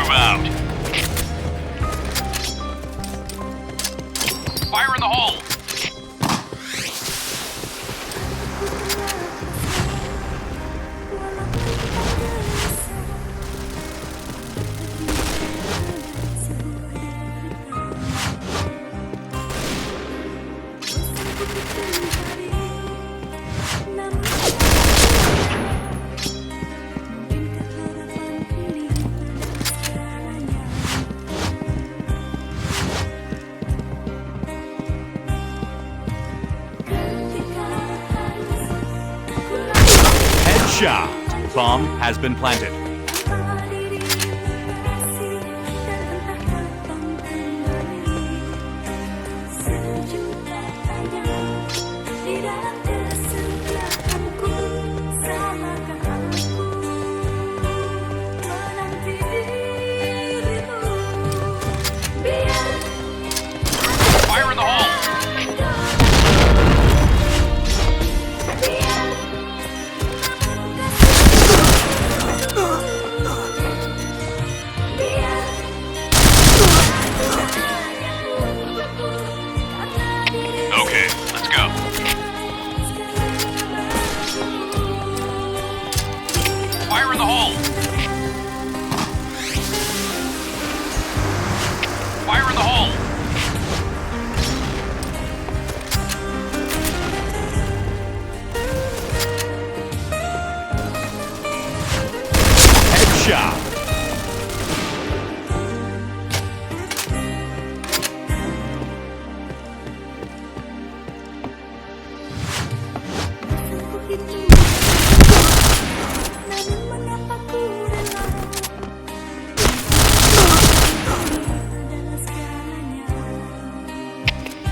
move out. Fire in the hole. Headshot. Bomb has been planted. Fire in the hole. Okay, let's go. Fire in the hole. Fire in the hole. Headshot.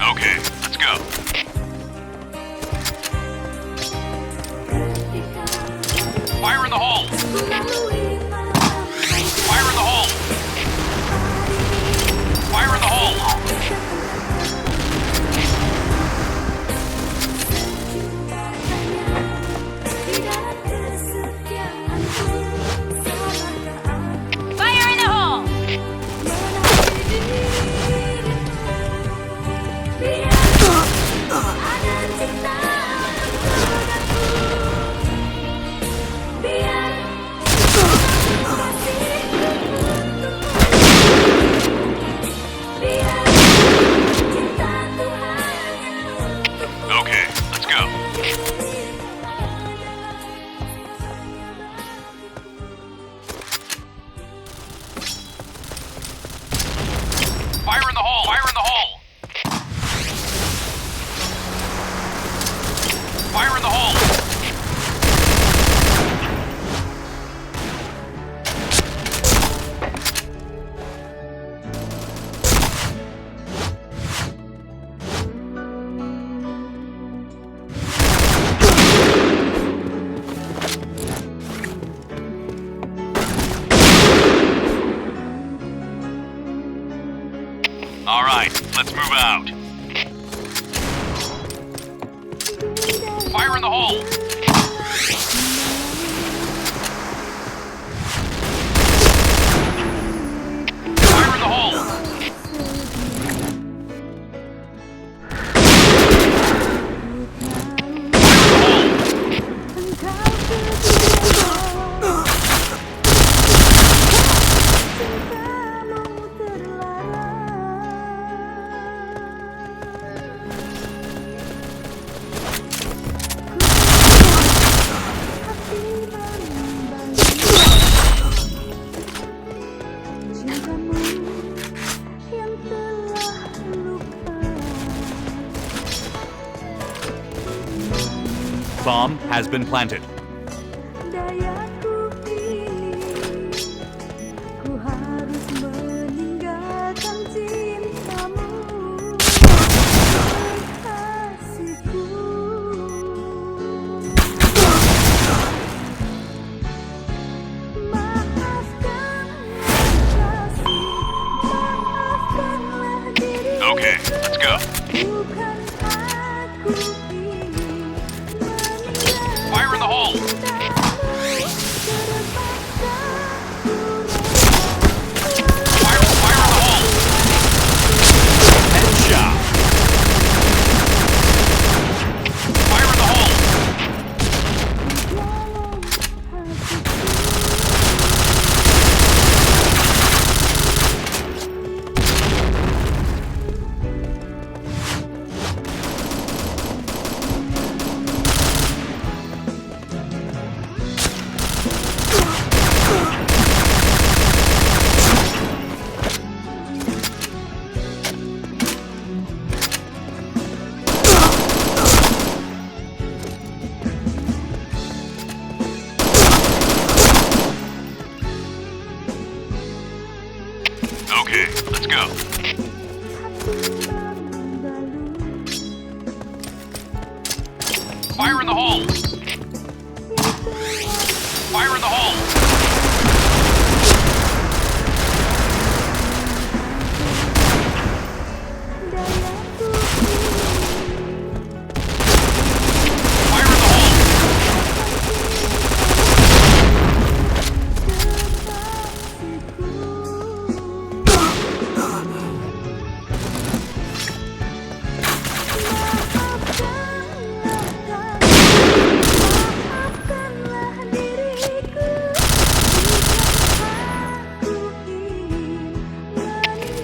Okay, let's go. Fire in the hole. Fire in the hole. Fire in the hole. Fire in the hole! Okay, let's go. Fire in the hole. Fire in the hole. Fire in the hole. All right, let's move out. Fire in the hole. Fire in the hole. Bomb has been planted. Dayaku kini, ku harus meninggalkan cintamu, kasihku. Maafkanlah kasih, maafkanlah diri. Okay, let's go. Bukan aku ini meninggalkan Fire in the hole. cintamu, terpaksa ku Okay, let's go. Fire in the hole! Fire in the hole! Fire in the hole! Maafkanlah diriku jika aku ingin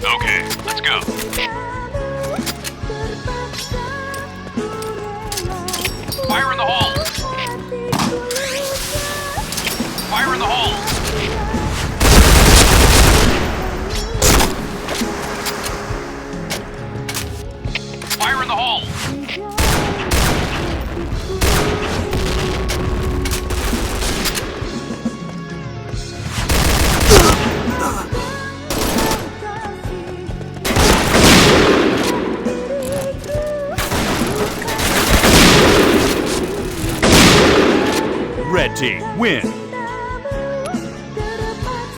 Okay, let's go. meninggalkanmu. Terpaksa ku rela Fire in the hole! hatiku luka. Fire in the hole! Fire in the hole! Red team, win.